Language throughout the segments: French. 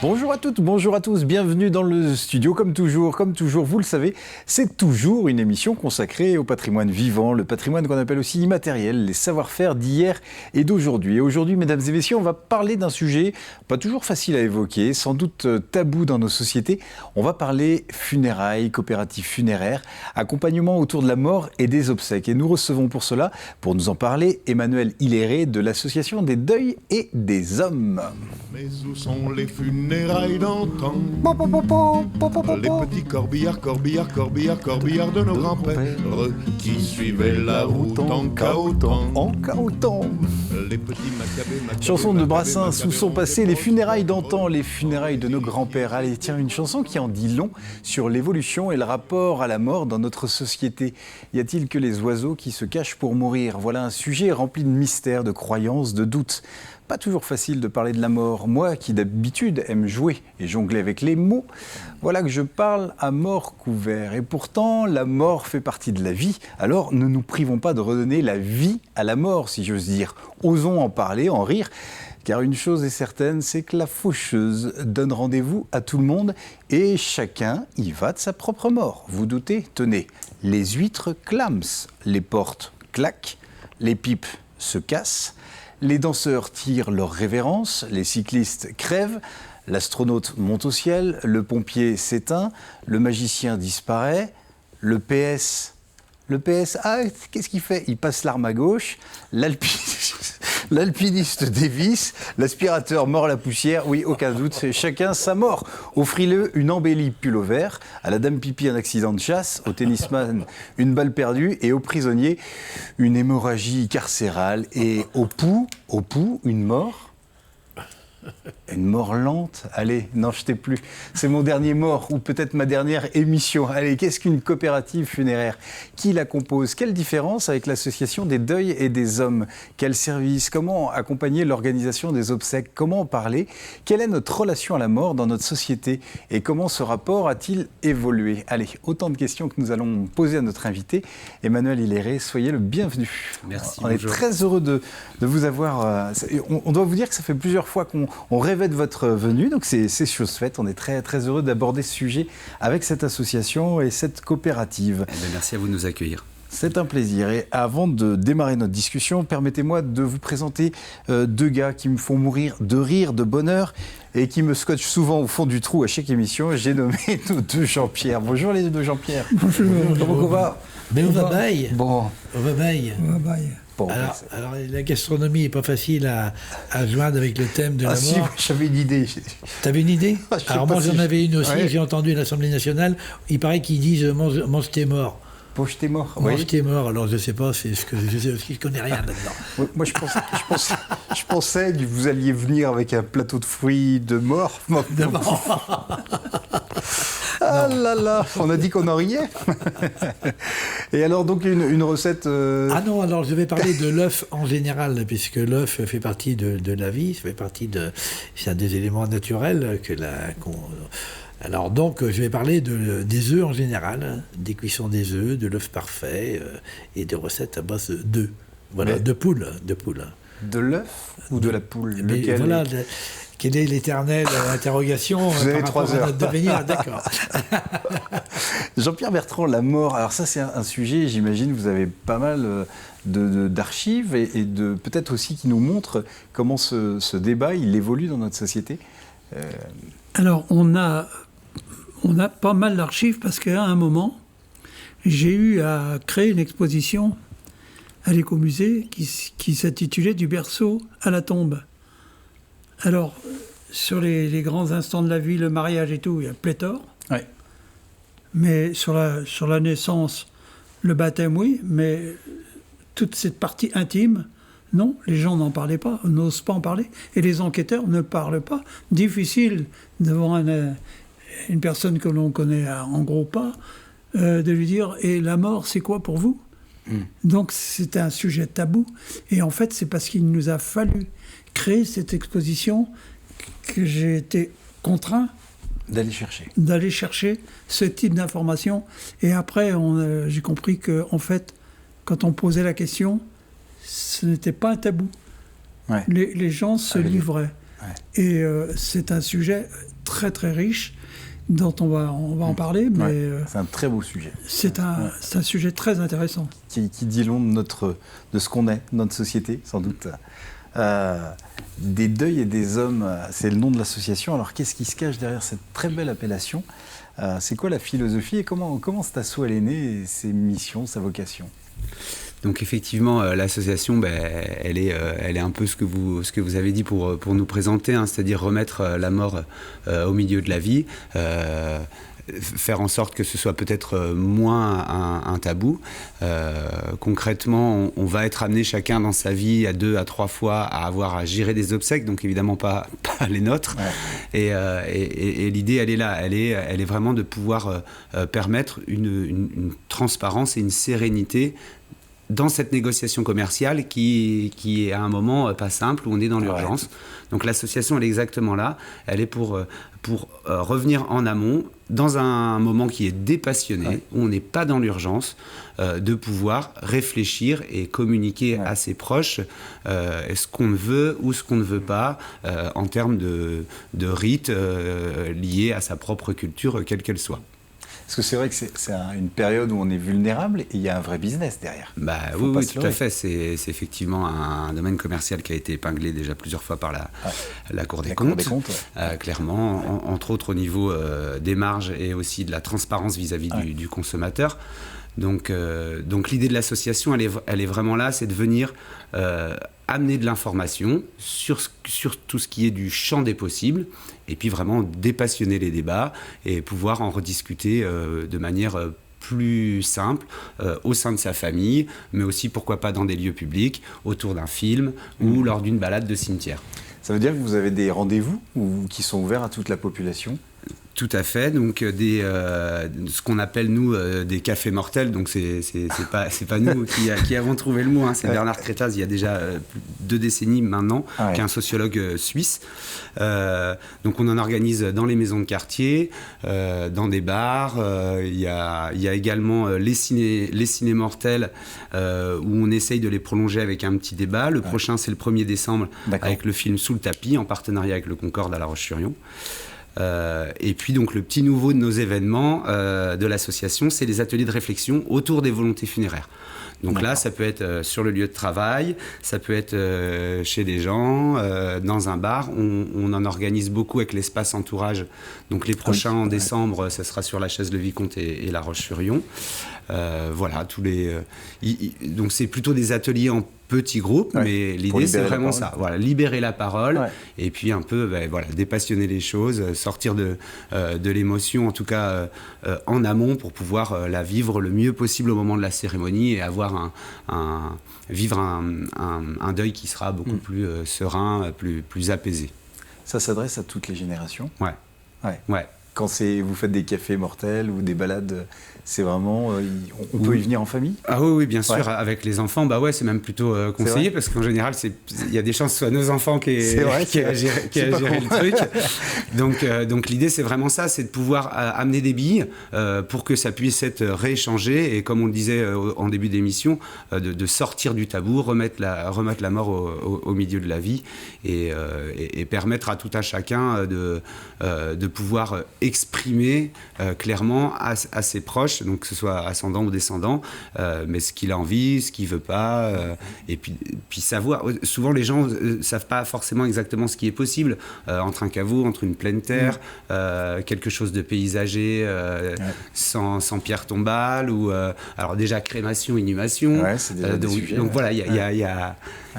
Bonjour à toutes, bonjour à tous, bienvenue dans le studio. Comme toujours, vous le savez, c'est toujours une émission consacrée au patrimoine vivant, le patrimoine qu'on appelle aussi immatériel, les savoir-faire d'hier et d'aujourd'hui. Et aujourd'hui, mesdames et messieurs, on va parler d'un sujet pas toujours facile à évoquer, sans doute tabou dans nos sociétés. On va parler funérailles, coopératives funéraires, accompagnement autour de la mort et des obsèques. Et nous recevons pour cela, pour nous en parler, Emmanuel Hilleret de l'Association des deuils et des hommes. Mais où sont les funérailles d'antan? Les petits corbillards de nos grands-pères qui suivaient la route en cahotant. Les petits Chanson de Brassens sous son passé, les funérailles d'antan, les funérailles de nos grands-pères. Allez, tiens, une chanson qui en dit long sur l'évolution et le rapport à la mort dans notre société. Y a-t-il que les oiseaux qui se cachent pour mourir? Voilà un sujet rempli de mystères, de croyances, de doutes. Pas toujours facile de parler de la mort. Moi, qui d'habitude aime jouer et jongler avec les mots, voilà que je parle à mort couvert. Et pourtant, la mort fait partie de la vie. Alors, ne nous privons pas de redonner la vie à la mort, si j'ose dire. Osons en parler, en rire. Car une chose est certaine, c'est que la faucheuse donne rendez-vous à tout le monde et chacun y va de sa propre mort. Vous doutez? Tenez, les huîtres clament, les portes claquent, les pipes se cassent. Les danseurs tirent leur révérence, les cyclistes crèvent, l'astronaute monte au ciel, le pompier s'éteint, le magicien disparaît, le PS, qu'est-ce qu'il fait? Il passe l'arme à gauche, l'alpiniste dévisse, l'aspirateur mord la poussière, oui, aucun doute, c'est chacun sa mort. Au frileux, une embellie pull au vert, à la dame pipi un accident de chasse, au tennisman une balle perdue et au prisonnier une hémorragie carcérale et au pouls, une mort. Une mort lente? Allez, n'en jetez plus. C'est mon dernier mort, ou peut-être ma dernière émission. Allez, qu'est-ce qu'une coopérative funéraire? Qui la compose? Quelle différence avec l'association des deuils et des hommes? Quel service? Comment accompagner l'organisation des obsèques? Comment en parler? Quelle est notre relation à la mort dans notre société? Et comment ce rapport a-t-il évolué? Allez, autant de questions que nous allons poser à notre invité. Emmanuel Hilleret, soyez le bienvenu. Merci, on est très heureux de vous avoir. On doit vous dire que ça fait plusieurs fois qu'on rêvait de votre venue, donc c'est chose faite. On est très, très heureux d'aborder ce sujet avec cette association et cette coopérative. Eh bien, merci à vous de nous accueillir. C'est un plaisir. Et avant de démarrer notre discussion, permettez-moi de vous présenter deux gars qui me font mourir de rire, de bonheur et qui me scotchent souvent au fond du trou à chaque émission. J'ai nommé nos deux Jean-Pierre. Bonjour les deux Jean-Pierre. Bonjour. Comment on va? Mais on va bail. Bon. On va bail. Bon, alors, la gastronomie n'est pas facile à joindre avec le thème de la mort. Si, j'avais une idée. T'avais une idée? Alors moi j'en avais une aussi, ouais. J'ai entendu à l'Assemblée nationale, il paraît qu'ils disent mange tes morts. Mange tes morts. Mange tes morts, alors je sais pas, je connais rien là-dedans. Moi je pensais que vous alliez venir avec un plateau de fruits de mort. Ah là là, on a dit qu'on en riait. Et alors donc une recette... Ah non, alors je vais parler de l'œuf en général, puisque l'œuf fait partie de la vie, c'est un des éléments naturels Alors donc je vais parler des œufs en général, des cuissons des œufs, de l'œuf parfait et de recettes à base d'œufs. Voilà, de poule. De l'œuf ou de la poule? Lequel? Voilà. Quelle est l'éternelle interrogation? Vous avez 3 heures. À notre devenir, d'accord. Jean-Pierre Bertrand, la mort. Alors ça, c'est un sujet, j'imagine, vous avez pas mal d'archives et de peut-être aussi qui nous montrent comment ce débat, il évolue dans notre société. Alors, on a pas mal d'archives parce qu'à un moment, j'ai eu à créer une exposition à l'écomusée qui s'intitulait « Du berceau à la tombe ». Alors, sur les grands instants de la vie, le mariage et tout, il y a pléthore. Oui. Mais sur la naissance, le baptême, oui, mais toute cette partie intime, non, les gens n'en parlaient pas, n'osent pas en parler, et les enquêteurs ne parlent pas. Difficile devant une personne que l'on connaît en gros pas, de lui dire « Et la mort, c'est quoi pour vous ?» Donc c'est un sujet tabou, et en fait c'est parce qu'il nous a fallu créer cette exposition que j'ai été contraint d'aller chercher ce type d'informations. Et après, j'ai compris que, en fait, quand on posait la question, ce n'était pas un tabou. Ouais. Les gens se livraient. Ouais. Et c'est un sujet très très riche, dont on va en parler, mais c'est un très beau sujet. C'est un sujet très intéressant. Qui dit long de ce qu'on est, notre société, sans doute. Des deuils et des hommes, c'est le nom de l'association. Alors qu'est-ce qui se cache derrière cette très belle appellation? C'est quoi la philosophie et comment cet assaut elle est né, ses missions, sa vocation? Donc effectivement, l'association, elle est un peu ce que vous avez dit pour nous présenter, hein, c'est-à-dire remettre la mort au milieu de la vie, faire en sorte que ce soit peut-être moins un tabou. Concrètement, on va être amené chacun dans sa vie à 2 à 3 fois à avoir à gérer des obsèques, donc évidemment pas les nôtres. Ouais. Et l'idée, elle est là, elle est vraiment de pouvoir permettre une transparence et une sérénité dans cette négociation commerciale qui est à un moment pas simple, où on est dans l'urgence. Ouais. Donc l'association, elle est exactement là. Elle est pour revenir en amont, dans un moment qui est dépassionné, où on n'est pas dans l'urgence, de pouvoir réfléchir et communiquer à ses proches ce qu'on veut ou ce qu'on ne veut pas en termes de rites liés à sa propre culture, quelle qu'elle soit. Parce que c'est vrai que c'est une période où on est vulnérable et il y a un vrai business derrière. Oui, tout à fait. C'est effectivement un domaine commercial qui a été épinglé déjà plusieurs fois par la Cour des comptes. Clairement, entre autres au niveau des marges et aussi de la transparence vis-à-vis du consommateur. Donc l'idée de l'association, elle est vraiment là, c'est de venir amener de l'information sur tout ce qui est du champ des possibles, et puis vraiment dépassionner les débats et pouvoir en rediscuter de manière plus simple au sein de sa famille, mais aussi pourquoi pas dans des lieux publics, autour d'un film ou lors d'une balade de cimetière. Ça veut dire que vous avez des rendez-vous qui sont ouverts à toute la population ? Tout à fait, donc ce qu'on appelle nous des cafés mortels, donc c'est pas nous qui avons trouvé le mot, hein, c'est Bernard Crétaz il y a déjà 2 décennies maintenant, qui est un sociologue suisse. Donc on en organise dans les maisons de quartier, dans des bars, il y a également les ciné mortels où on essaye de les prolonger avec un petit débat. Le prochain c'est le 1er décembre avec le film Sous le tapis en partenariat avec le Concorde à La Roche-sur-Yon. Et puis donc le petit nouveau de nos événements de l'association, c'est les ateliers de réflexion autour des volontés funéraires. Donc là, ça peut être sur le lieu de travail, ça peut être chez des gens, dans un bar. On en organise beaucoup avec l'espace entourage. Donc les prochains en décembre, ça sera sur la Chaise-le-Vicomte et La Roche-sur-Yon. Voilà, donc c'est plutôt des ateliers en petits groupes, mais l'idée c'est vraiment ça, libérer la parole et puis un peu dépassionner les choses, sortir de l'émotion, en tout cas en amont, pour pouvoir la vivre le mieux possible au moment de la cérémonie et avoir vivre un deuil qui sera beaucoup plus serein, plus apaisé. Ça s'adresse à toutes les générations ? Ouais. Quand vous faites des cafés mortels ou des balades, c'est vraiment... on peut y venir en famille ? Ah oui, bien sûr. Avec les enfants, c'est même plutôt conseillé, parce qu'en général, il y a des chances que ce soit nos enfants qui aient géré le truc. Donc l'idée, c'est vraiment ça, c'est de pouvoir amener des billes pour que ça puisse être rééchangé, et comme on le disait en début d'émission, de sortir du tabou, remettre la mort au milieu de la vie, et permettre à tout un chacun de pouvoir exprimer clairement à ses proches, donc que ce soit ascendant ou descendant, mais ce qu'il a envie, ce qu'il veut pas, et puis savoir. Souvent les gens savent pas forcément exactement ce qui est possible entre un caveau, entre une pleine terre, quelque chose de paysager, sans pierre tombale, ou alors déjà crémation, inhumation. C'est déjà des sujets, donc voilà, il y a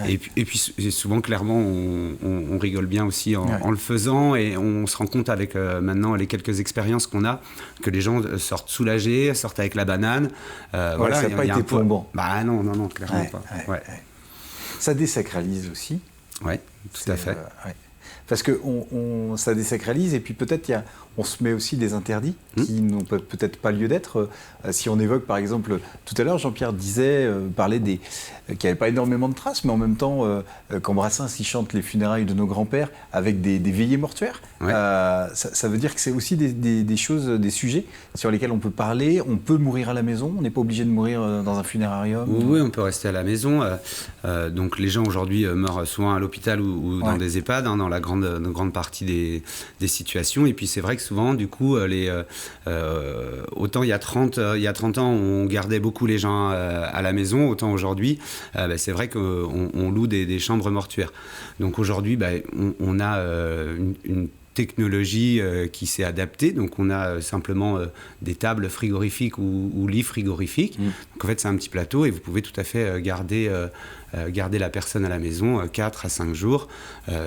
et puis souvent clairement on rigole bien aussi en le faisant, et on se rend compte avec maintenant les quelques expériences qu'on a, que les gens sortent soulagés, sortent avec la banane. Ça n'a pas été plombant. Non, clairement pas. Ça désacralise aussi. Oui, tout à fait. Parce que ça désacralise, et puis peut-être on se met aussi des interdits qui n'ont peut-être pas lieu d'être. Si on évoque, par exemple, tout à l'heure, Jean-Pierre parlait qu'il n'y avait pas énormément de traces, mais en même temps, quand Brassens y chante les funérailles de nos grands-pères avec des veillées mortuaires, ça veut dire que c'est aussi des choses, des sujets sur lesquels on peut parler. On peut mourir à la maison, on n'est pas obligé de mourir dans un funérarium. Oui, on peut rester à la maison. Donc les gens aujourd'hui meurent souvent à l'hôpital ou dans des EHPAD, dans la grande partie des situations. Et puis c'est vrai que souvent, du coup, autant il y a 30 ans, on gardait beaucoup les gens à la maison, autant aujourd'hui, c'est vrai qu'on loue des chambres mortuaires. Donc aujourd'hui, on a une technologie qui s'est adaptée. Donc on a simplement des tables frigorifiques ou lits frigorifiques. Donc en fait, c'est un petit plateau et vous pouvez tout à fait garder la personne à la maison 4 à 5 jours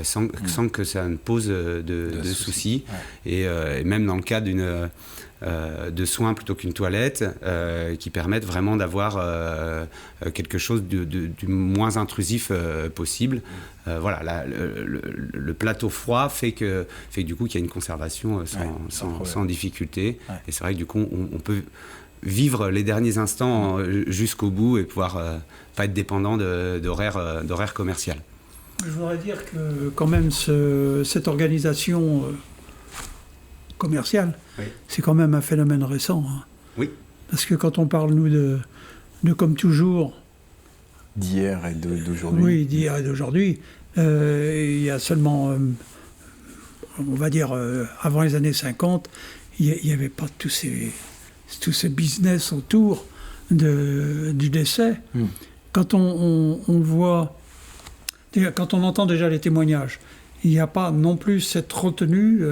sans que ça ne pose de soucis. Et même dans le cas de soins plutôt qu'une toilette, qui permettent vraiment d'avoir quelque chose du moins intrusif possible. Voilà, le plateau froid fait que du coup qu'il y a une conservation sans difficulté. Ouais. Et c'est vrai que du coup on peut vivre les derniers instants jusqu'au bout et pouvoir pas être dépendant d'horaires commercial. Je voudrais dire que quand même cette organisation commerciale, c'est quand même un phénomène récent. Hein. Oui. Parce que quand on parle, nous, de comme toujours... D'hier et d'aujourd'hui. Oui, d'hier et d'aujourd'hui. Il y a seulement, on va dire, avant les années 50, il n'y avait pas tous ces business autour du décès. Quand on voit, quand on entend déjà les témoignages, il n'y a pas non plus cette retenue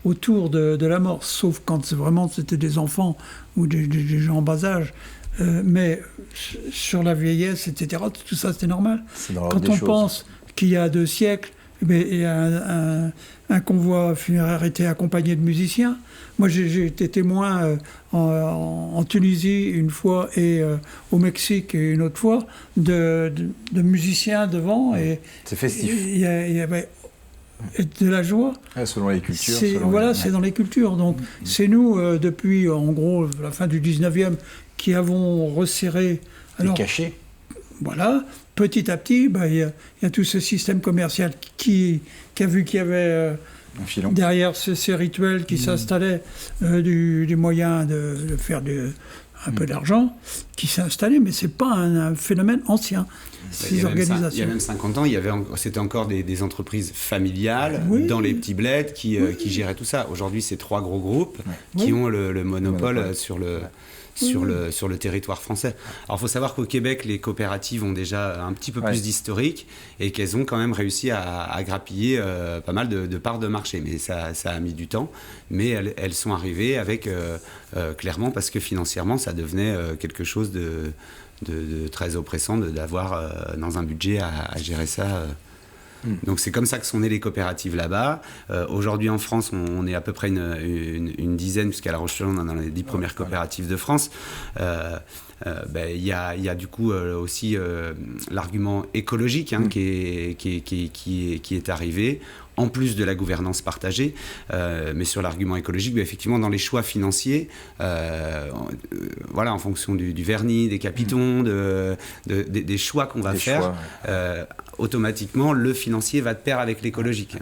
autour de la mort, sauf quand vraiment c'était des enfants ou des gens en bas âge. Mais sur la vieillesse, etc., tout ça, c'était normal. Quand on pense qu'il y a 2 siècles, un convoi funéraire était accompagné de musiciens. Moi, j'ai été témoin en Tunisie une fois et au Mexique une autre fois de musiciens devant. Et c'est festif. Il y avait de la joie. Selon les cultures. C'est dans les cultures. Donc, c'est nous, depuis, en gros, la fin du 19e, qui avons resserré... Les cachets. Voilà. Petit à petit, il y a tout ce système commercial qui a vu qu'il y avait derrière ces rituels qui s'installaient du moyen de faire un peu d'argent, qui s'est installé, mais ce n'est pas un phénomène ancien. Ces organisations. Il y a même 50 ans, c'était encore des entreprises familiales dans les petits bleds qui géraient tout ça. Aujourd'hui, c'est 3 gros groupes qui ont le monopole sur le territoire français. Alors, il faut savoir qu'au Québec, les coopératives ont déjà un petit peu plus d'historique et qu'elles ont quand même réussi à grappiller pas mal de parts de marché. Mais ça a mis du temps. Mais elles sont arrivées avec, clairement, parce que financièrement, ça devenait quelque chose de très oppressant d'avoir dans un budget à gérer ça. Donc c'est comme ça que sont nées les coopératives là-bas. Aujourd'hui en France, on est à peu près une dizaine, puisqu'à La Roche-sur-Yon, on est dans les 10 premières coopératives de France. Il y a du coup aussi l'argument écologique qui est arrivé, en plus de la gouvernance partagée. Mais sur l'argument écologique, effectivement, dans les choix financiers, en fonction du vernis, des capitons, des choix qu'on va faire, automatiquement, le financier va de pair avec l'écologique.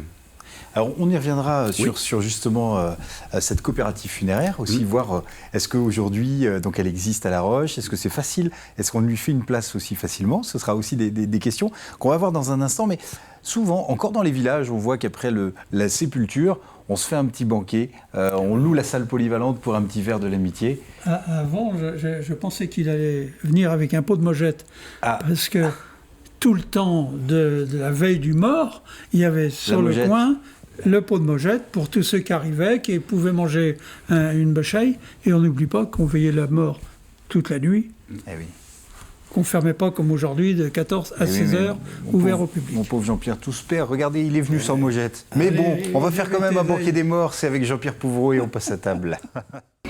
Alors, on y reviendra sur justement cette coopérative funéraire, aussi voir est-ce qu'aujourd'hui, donc elle existe à La Roche, est-ce que c'est facile, est-ce qu'on lui fait une place aussi facilement? Ce sera aussi des questions qu'on va voir dans un instant, mais souvent, encore dans les villages, on voit qu'après la sépulture, on se fait un petit banquet, on loue la salle polyvalente pour un petit verre de l'amitié. Avant, je pensais qu'il allait venir avec un pot de mojette, parce que tout le temps de la veille du mort, il y avait sur le coin le pot de mojette pour tous ceux qui arrivaient, qui pouvaient manger une boucheille. Et on n'oublie pas qu'on veillait la mort toute la nuit. Qu'on ne fermait pas comme aujourd'hui de 14 à 16 heures, ouvert au public. Mon pauvre Jean-Pierre Touspère, regardez, il est venu sans mojette. Mais bon, on va faire quand même un banquet des morts, c'est avec Jean-Pierre Pouvreau et on passe à table. Ce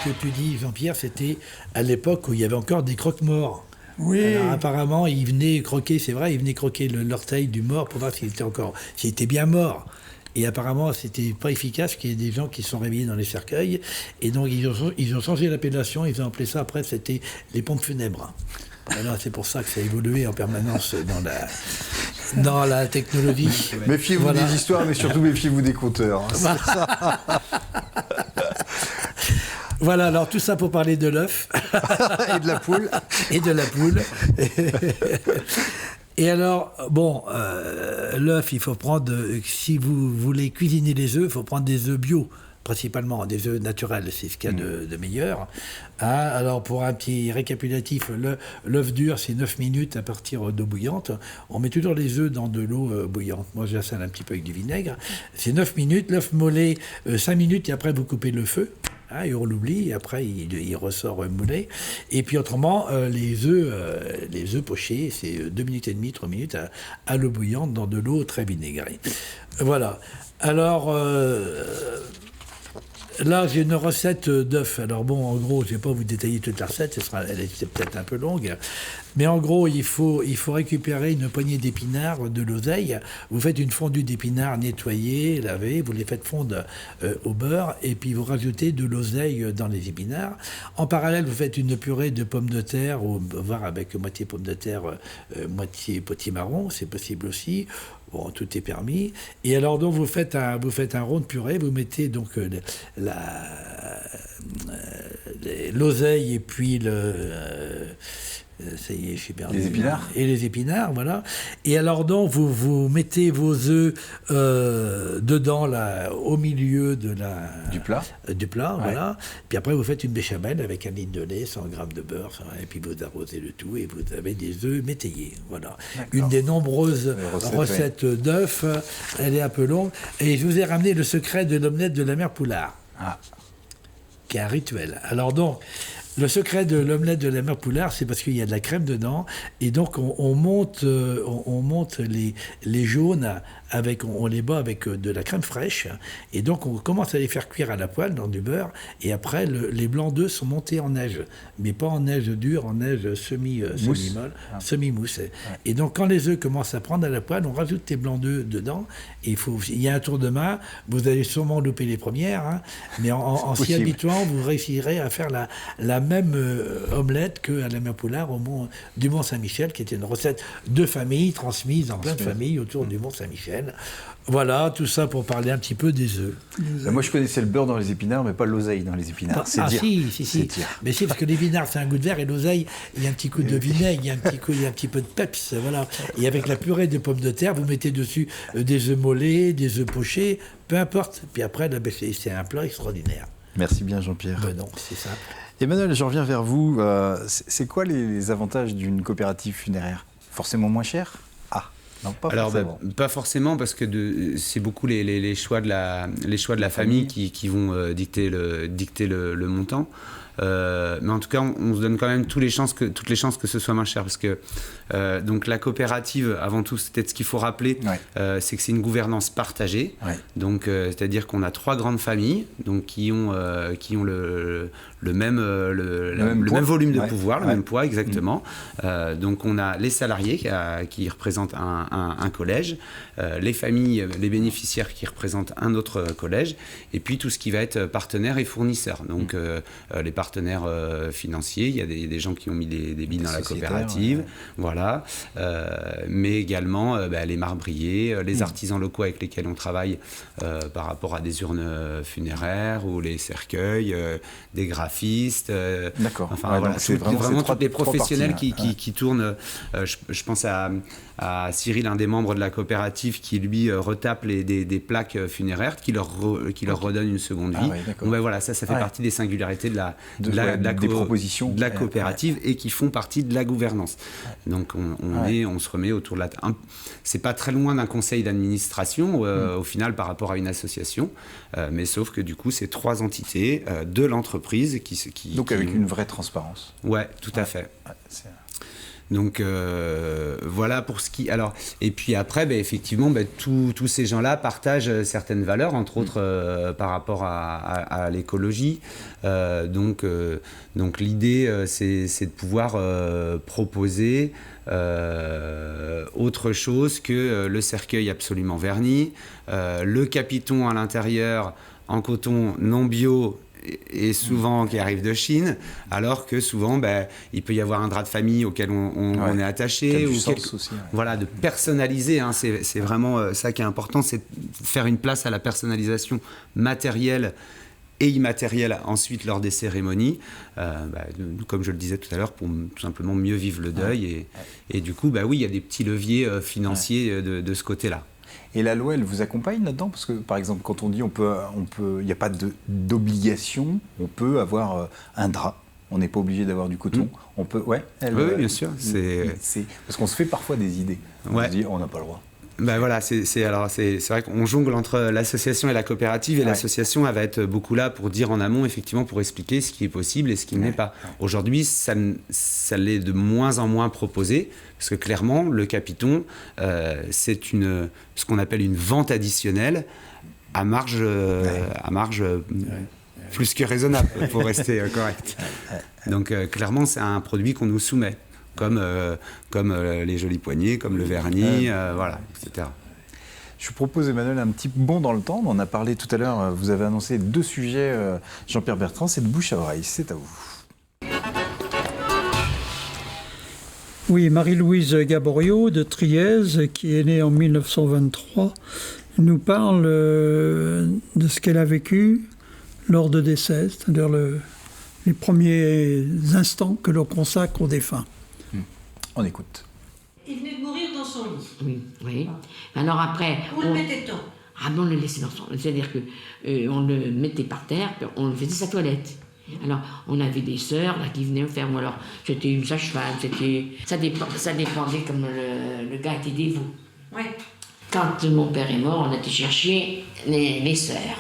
que tu dis, Jean-Pierre, c'était à l'époque où il y avait encore des croque-morts. Oui. Alors, apparemment, il venait croquer, c'est vrai, il venait croquer l'orteil du mort pour voir s'il était bien mort. Et apparemment, c'était pas efficace qu'il y ait des gens qui se sont réveillés dans les cercueils. Et donc, ils ont changé l'appellation. Ils ont appelé ça, après, c'était les pompes funèbres. Alors, c'est pour ça que ça a évolué en permanence dans la technologie. Méfiez-vous des histoires, mais surtout méfiez-vous des compteurs. Voilà, alors tout ça pour parler de l'œuf. Et de la poule. Et de la poule. Et alors, bon, l'œuf, il faut prendre, si vous voulez cuisiner les œufs, il faut prendre des œufs bio, principalement, des œufs naturels, c'est ce qu'il y a de meilleur. Hein, alors, pour un petit récapitulatif, l'œuf dur, c'est 9 minutes à partir d'eau bouillante. On met toujours les œufs dans de l'eau bouillante. Moi, j'assale un petit peu avec du vinaigre. C'est 9 minutes, l'œuf mollet, 5 minutes, et après, vous coupez le feu. Hein, et on l'oublie, et après il ressort moulé. Et puis autrement, les œufs pochés, c'est 2 minutes et demie, 3 minutes à l'eau bouillante dans de l'eau très vinaigrée. Voilà. Alors, là, j'ai une recette d'œufs. Alors bon, en gros, je ne vais pas vous détailler toute la recette, elle est peut-être un peu longue. Mais en gros, il faut récupérer une poignée d'épinards, de l'oseille. Vous faites une fondue d'épinards nettoyée, lavée, vous les faites fondre au beurre, et puis vous rajoutez de l'oseille dans les épinards. En parallèle, vous faites une purée de pommes de terre, voire avec moitié pommes de terre, moitié potimarron, c'est possible aussi. Bon, tout est permis. Et alors, donc, vous faites un rond de purée, vous mettez donc l'oseille et puis ça y est, je suis perdu. Les épinards. Et les épinards, voilà. Et alors, donc, vous mettez vos œufs dedans, là, au milieu du plat. Du plat, Ouais. voilà. Puis après, vous faites une béchamel avec 1 litre de lait, 100 grammes de beurre, et puis vous arrosez le tout, et vous avez des œufs métayés, voilà. D'accord. Une des nombreuses recettes d'œufs, elle est un peu longue. Et je vous ai ramené le secret de l'omelette de la mère Poulard, qui est un rituel. Alors donc, le secret de l'omelette de la mère Poulard, c'est parce qu'il y a de la crème dedans, et donc on monte les jaunes on les bat avec de la crème fraîche, et donc on commence à les faire cuire à la poêle dans du beurre, et après les blancs d'œufs sont montés en neige, mais pas en neige dure, en neige semi-molle, semi-mousse. Ouais. Et donc quand les œufs commencent à prendre à la poêle, on rajoute les blancs d'œufs dedans, et il y a un tour de main, vous allez sûrement louper les premières, hein, mais en s'y habituant, vous réussirez à faire la même omelette qu'à la mère Poulard du Mont-Saint-Michel, qui était une recette de famille transmise dans plein de familles autour du Mont-Saint-Michel. Voilà, tout ça pour parler un petit peu des œufs. Moi, je connaissais le beurre dans les épinards, mais pas l'oseille dans les épinards. C'est dire. Si. Mais si, parce que l'épinard, c'est un goût de vert, et l'oseille, il y a un petit coup de vinaigre, il y a un petit peu de peps, voilà. Et avec la purée de pommes de terre, vous mettez dessus des œufs mollets, des œufs pochés, peu importe. Puis après, c'est un plat extraordinaire. Merci bien, Jean-Pierre. Non, c'est simple. Emmanuel, je reviens vers vous. C'est quoi les avantages d'une coopérative funéraire ? Forcément moins cher ? Non, pas forcément. Pas forcément, parce que c'est beaucoup les choix de la famille qui vont dicter le montant. Mais en tout cas, on se donne quand même toutes les chances que ce soit moins cher, parce que donc la coopérative, avant tout, c'est peut-être ce qu'il faut rappeler, c'est que c'est une gouvernance partagée. Donc c'est-à-dire qu'on a 3 grandes familles, donc qui ont le même volume de pouvoir, le même poids exactement. Donc on a les salariés qui représentent un collège, les familles, les bénéficiaires qui représentent un autre collège, et puis tout ce qui va être partenaires et fournisseurs. Donc les partenaires financiers, il y a des gens qui ont mis des billes dans la coopérative, voilà. Mais également les marbriers, les artisans locaux avec lesquels on travaille par rapport à des urnes funéraires ou les cercueils, des graphistes. D'accord. Enfin, voilà, c'est vraiment tous les professionnels qui tournent. Je pense à Cyril, un des membres de la coopérative, qui lui retape des plaques funéraires, qui leur redonne une seconde vie. Donc voilà, ça fait partie des singularités des propositions de la coopérative et qui font partie de la gouvernance. Donc on se remet autour de la table. C'est pas très loin d'un conseil d'administration au final par rapport à une association, mais sauf que du coup c'est 3 entités de l'entreprise donc avec une vraie transparence. Ouais, tout à fait. Donc voilà pour ce qui... Alors, et puis après, effectivement, tous ces gens-là partagent certaines valeurs, entre autres par rapport à l'écologie. Donc l'idée, c'est de pouvoir proposer autre chose que le cercueil absolument verni, le capiton à l'intérieur en coton non bio et souvent qui arrive de Chine, alors que souvent il peut y avoir un drap de famille auquel on est attaché, ou aussi, voilà, de personnaliser, hein, c'est vraiment ça qui est important, c'est de faire une place à la personnalisation matérielle et immatérielle ensuite lors des cérémonies, comme je le disais tout à l'heure, pour tout simplement mieux vivre le deuil, et du coup oui, il y a des petits leviers financiers de ce côté-là. Et la loi, elle vous accompagne là-dedans? Parce que, par exemple, quand on dit il n'y a pas d'obligation, on peut avoir un drap. On n'est pas obligé d'avoir du coton. On peut, oui, bien sûr. Parce qu'on se fait parfois des idées. On se dit, on n'a pas le droit. Voilà, c'est vrai qu'on jongle entre l'association et la coopérative, et l'association, elle va être beaucoup là pour dire en amont, effectivement, pour expliquer ce qui est possible et ce qui n'est pas. Aujourd'hui, ça l'est de moins en moins proposé, parce que clairement, le capiton, c'est ce qu'on appelle une vente additionnelle à marge plus que raisonnable, pour rester correct. Donc clairement, c'est un produit qu'on nous soumet. Comme les jolis poignets, comme le vernis, voilà, etc. Je vous propose, Emmanuel, un petit bond dans le temps. On en a parlé tout à l'heure, vous avez annoncé 2 sujets, Jean-Pierre Bertrand, c'est de bouche à oreille, c'est à vous. Oui, Marie-Louise Gaborio de Trièze, qui est née en 1923, nous parle de ce qu'elle a vécu lors de décès, c'est-à-dire les premiers instants que l'on consacre aux défunts. On écoute. Il venait de mourir dans son lit. Oui. Alors après... Où le mettait-on? On le laissait dans son lit. C'est-à-dire qu'on le mettait par terre, puis on faisait sa toilette. Alors, on avait des sœurs là, qui venaient me faire, ou alors c'était une sage-femme, ça dépendait comme le gars était dévot. Ouais. Quand mon père est mort, on a été chercher les sœurs.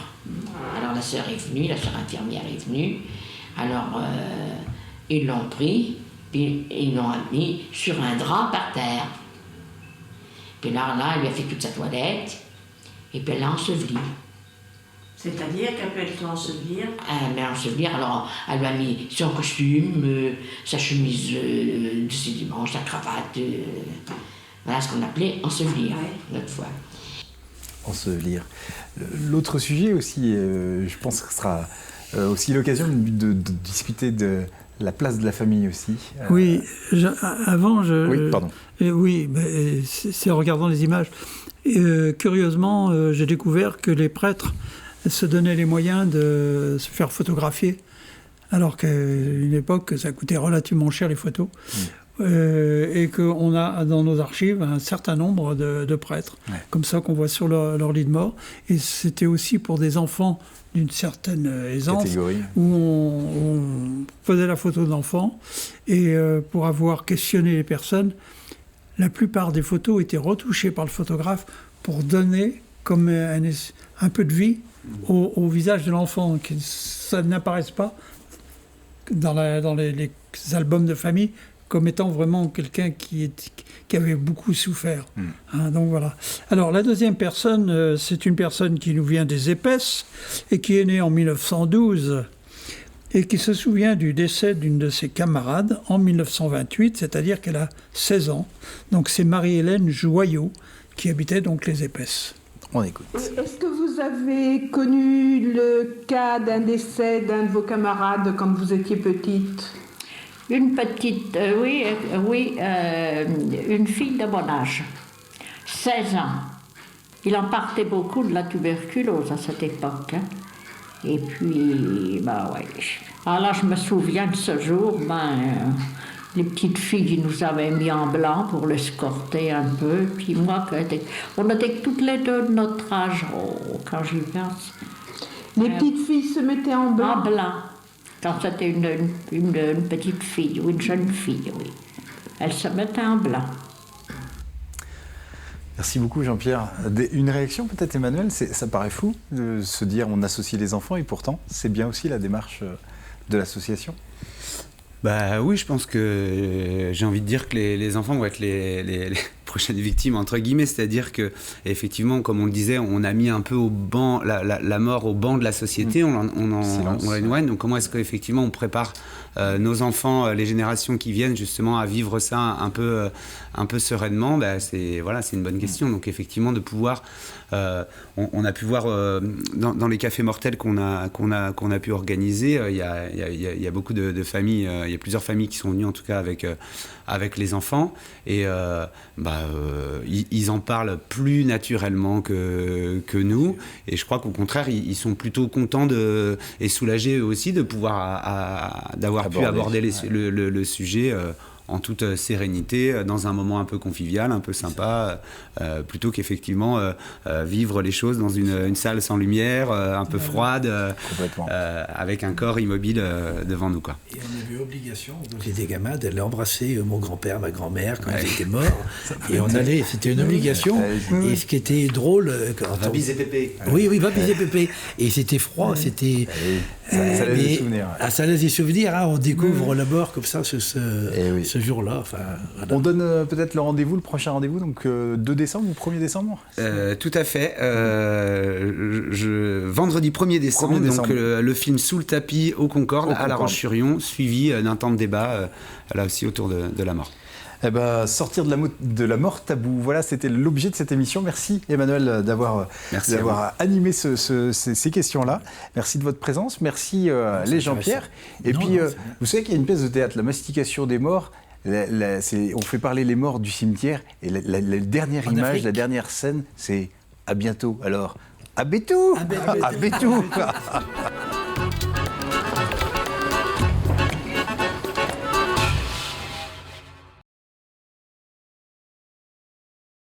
Alors la sœur est venue, la sœur infirmière est venue. Alors, ils l'ont pris, puis ils l'ont mis sur un drap par terre. Puis là, il lui a fait toute sa toilette, et puis elle l'a enseveli. C'est-à-dire qu'après elle l'a ensevelir? Ensevelir, alors elle lui a mis son costume, sa chemise de ses dimanches, sa cravate, voilà ce qu'on appelait ensevelir, notre fois. Ensevelir. L'autre sujet aussi, je pense que ce sera aussi l'occasion de discuter de la place de la famille aussi. Oui, avant Oui, pardon. Oui, c'est en regardant les images. Curieusement, j'ai découvert que les prêtres se donnaient les moyens de se faire photographier, alors qu'à une époque, ça coûtait relativement cher les photos. Et qu'on a dans nos archives un certain nombre de prêtres, comme ça qu'on voit sur leur lit de mort. Et c'était aussi pour des enfants d'une certaine aisance, catégorie, où on faisait la photo d'enfants, et pour avoir questionné les personnes, la plupart des photos étaient retouchées par le photographe pour donner comme un peu de vie au visage de l'enfant, que ça n'apparaisse pas dans les albums de famille comme étant vraiment quelqu'un qui avait beaucoup souffert. Donc voilà. Alors la deuxième personne, c'est une personne qui nous vient des Épaisses et qui est née en 1912 et qui se souvient du décès d'une de ses camarades en 1928, c'est-à-dire qu'elle a 16 ans. Donc c'est Marie-Hélène Joyot qui habitait donc les Épaisses. On écoute. Est-ce que vous avez connu le cas d'un décès d'un de vos camarades quand vous étiez petite ? Une petite, une fille de mon âge, 16 ans. Il en partait beaucoup de la tuberculose à cette époque. Et puis, alors là, je me souviens de ce jour, les petites filles qui nous avaient mis en blanc pour l'escorter un peu. Puis moi, on était toutes les deux de notre âge, quand j'y pense. Les petites filles se mettaient en blanc? En blanc. Quand c'était une petite fille ou une jeune fille, oui. Elle se mettait en blanc. Merci beaucoup, Jean-Pierre. Une réaction peut-être, Emmanuel? Ça paraît fou de se dire on associe les enfants, et pourtant c'est bien aussi la démarche de l'association. Oui, je pense que j'ai envie de dire que les enfants vont être prochaine victime entre guillemets, c'est-à-dire que effectivement, comme on le disait, on a mis un peu au banc la mort au banc de la société, on l'éloigne. Donc comment est-ce qu'effectivement on prépare nos enfants, les générations qui viennent justement à vivre ça un peu sereinement, c'est une bonne question. Donc effectivement de pouvoir, on a pu voir dans les cafés mortels qu'on a pu organiser, il y a beaucoup de familles, il y a plusieurs familles qui sont venues en tout cas avec les enfants et ils en parlent plus naturellement que nous, et je crois qu'au contraire ils sont plutôt contents et soulagés eux aussi de pouvoir d'avoir pu aborder le sujet en toute sérénité, dans un moment un peu convivial, un peu sympa, plutôt qu'effectivement vivre les choses dans une salle sans lumière, un peu froide, avec un corps immobile devant nous, quoi. Et on avait obligation, quand j'étais gamin, d'aller embrasser mon grand-père, ma grand-mère, quand ils étaient morts. Et on allait, c'était une obligation. Et ce qui était drôle... Va biser Pépé. Oui, va biser Pépé. Et c'était froid, c'était... Ça laisse des souvenirs. Ça laisse des souvenirs, hein. On découvre la mort comme ça ce jour-là. Enfin, voilà. On donne peut-être le rendez-vous, le prochain rendez-vous, donc 2 décembre ou 1er décembre Tout à fait. Vendredi 1er décembre, donc le film Sous le tapis au Concorde, à La Roche-sur-Yon, suivi d'un temps de débat, là aussi autour de la mort. Sortir de la mort tabou. Voilà, c'était l'objet de cette émission. Merci Emmanuel d'avoir animé ces questions-là. Merci de votre présence. Merci les Jean-Pierre. Et puis, vous savez qu'il y a une pièce de théâtre, La mastication des morts. On fait parler les morts du cimetière. Et la dernière image, la dernière scène, c'est à bientôt. Alors, à Bétou.